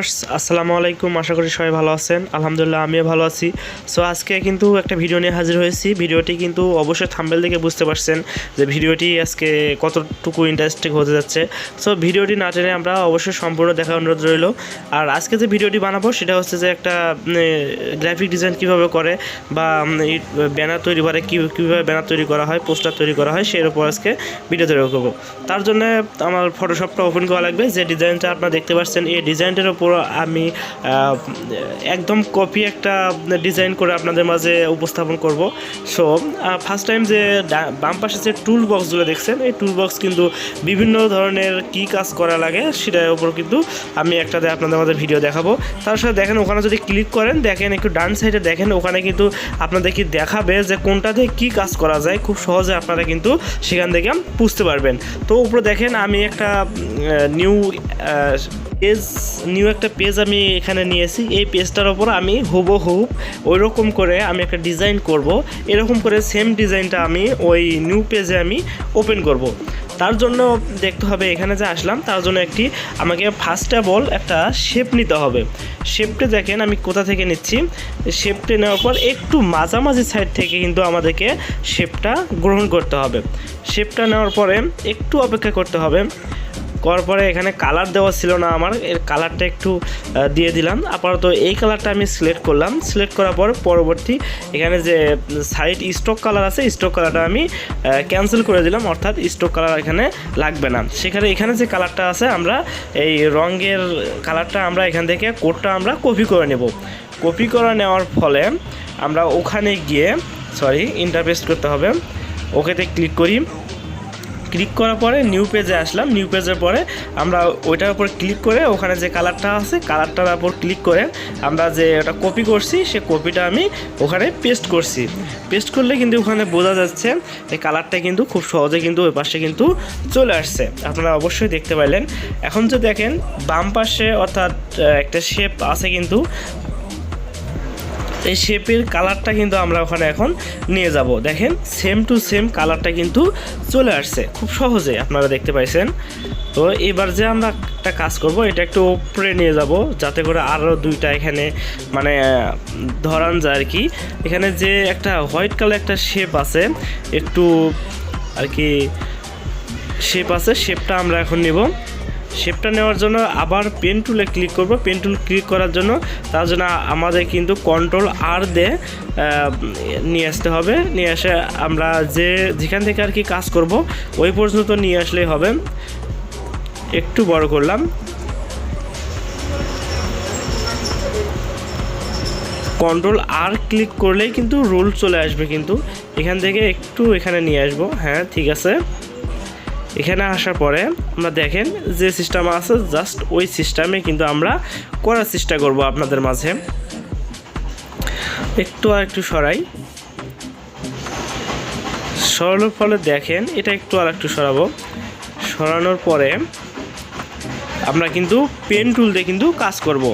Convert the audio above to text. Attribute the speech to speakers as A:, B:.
A: Viewers আসসালামু আলাইকুম। আশা করি সবাই ভালো আছেন। আলহামদুলিল্লাহ আমিও ভালো আছি। সো আজকে কিন্তু একটা ভিডিও নিয়ে হাজির হয়েছি। ভিডিওটি কিন্তু অবশ্যই থাম্বনেল দেখে বুঝতে পারছেন যে ভিডিওটি আজকে কতটুকু ইন্টারেস্টিং হতে যাচ্ছে। সো ভিডিওটি না টেনে আমরা অবশ্যই সম্পূর্ণ দেখার অনুরোধ রইল। আর আজকে যে ভিডিওটি বানাবো সেটা হচ্ছে যে একটা গ্রাফিক ডিজাইন কীভাবে করে বা ব্যানার তৈরি করে কীভাবে ব্যানার তৈরি করা হয়, পোস্টার তৈরি করা হয়, সের উপর আজকে ভিডিও তৈরি করবো। তার জন্য আমার ফটোশপটা ওপেন করা লাগবে। যে ডিজাইনটা আপনারা দেখতে পাচ্ছেন এই ডিজাইনটার উপর আমি একদম কপি একটা ডিজাইন করে আপনাদের মাঝে উপস্থাপন করব। সো ফার্স্ট টাইম যে বাম পাশে যে টুল বক্সগুলো দেখছেন এই টুল বক্স কিন্তু বিভিন্ন ধরনের কি কাজ করা লাগে সেটার উপর কিন্তু আমি একটাতে আপনাদের মাঝে ভিডিও দেখাবো। তার সাথে দেখেন ওখানে যদি ক্লিক করেন, দেখেন একটু ডান সাইডে দেখেন ওখানে কিন্তু আপনাদেরকে দেখাবে যে কোনটাতে কি কাজ করা যায়। খুব সহজে আপনারা কিন্তু সেখান থেকে বুঝতে পারবেন। তো উপরে দেখেন আমি একটা নিউ একটা পেজ আমি এখানে নিয়েছি। এই পেজটার ওপর আমি হুবহু ওই রকম করে আমি একটা ডিজাইন করব। এরকম করে সেম ডিজাইনটা আমি ওই নিউ পেজে আমি ওপেন করব। তার জন্য দেখতে হবে এখানে যে আসলাম তার জন্য আমাকে ফার্স্ট অফ অল একটা শেপ নিতে হবে। শেপটা দেখেন আমি কোথা থেকে নিচ্ছি। শেপটা নেওয়ার পর একটু মাঝামাঝি সাইড থেকে কিন্তু আমাদেরকে শেপটা গ্রহণ করতে হবে। শেপটা নেওয়ার পরে একটু অপেক্ষা করতে হবে। করার পরে এখানে কালার দেওয়া ছিল না, আমার এর কালারটা একটু দিয়ে দিলাম। আপাতত এই কালারটা আমি সিলেক্ট করলাম। সিলেক্ট করার পর পরবর্তী এখানে যে সাইড স্টক কালার আছে স্টক কালারটা আমি ক্যান্সেল করে দিলাম, অর্থাৎ স্টক কালার এখানে লাগবে না। এখানে যে কালারটা আছে আমরা এই রঙের কালারটা আমরা এখান থেকে কোডটা আমরা কপি করে নেব। কপি করে নেওয়ার ফলে আমরা ওখানে গিয়ে ইন্টারপেস্ট করতে হবে। ওকেতে ক্লিক করি। ক্লিক করার পরে নিউ পেজে আসলাম। নিউ পেজের পরে আমরা ওইটার উপর ক্লিক করে ওখানে যে কালারটা আছে কালারটার উপর ক্লিক করে আমরা যে ওটা কপি করছি সে কপিটা আমি ওখানে পেস্ট করছি। পেস্ট করলে কিন্তু ওখানে বোঝা যাচ্ছে এই কালারটা কিন্তু খুব সহজে কিন্তু ওই পাশে কিন্তু চলে আসছে। আপনারা অবশ্যই দেখতে পাইলেন। এখন যে দেখেন বাম পাশে অর্থাৎ একটা শেপ আছে, কিন্তু এই শেপের কালারটা কিন্তু আমরা ওখানে এখন নিয়ে যাব। দেখেন সেম টু সেম কালারটা কিন্তু চলে আসছে খুব সহজে, আপনারা দেখতে পাইছেন। তো এবার যে আমরা একটা কাজ করব, এটা একটু উপরে নিয়ে যাব যাতে করে আরও দুইটা এখানে মানে ধরান যায় আর কি। এখানে যে একটা হোয়াইট কালার একটা শেপ আছে, একটু আর কি শেপ আছে, শেপটা আমরা এখন নেব। শেপটা নেওয়ার জন্য আবার পেন টুলে ক্লিক করব। পেন টুল ক্লিক করার জন্য তার জন্য আমাদের কিন্তু কন্ট্রোল আর দিয়ে নিয়ে আসতে হবে। নিয়ে আসে আমরা যেখান থেকে আর কি কাজ করব ওই পর্যন্ত নিয়ে আসলেই হবে। একটু বড় করলাম। কন্ট্রোল আর ক্লিক করলেই কিন্তু রুল চলে আসবে, কিন্তু এখান থেকে একটু এখানে নিয়ে আসবো। হ্যাঁ ঠিক আছে। এখানে আসার পরে আমরা দেখেন যে সিস্টেম আছে জাস্ট ওই সিস্টেমে কিন্তু আমরা করার চেষ্টা করব আপনাদের মাঝে। একটু সরাই। সরানোর ফলে দেখেন এটা আর একটু সরাবো। সরানোর পরে আমরা কিন্তু পেন টুল দিয়ে কিন্তু কাজ করব।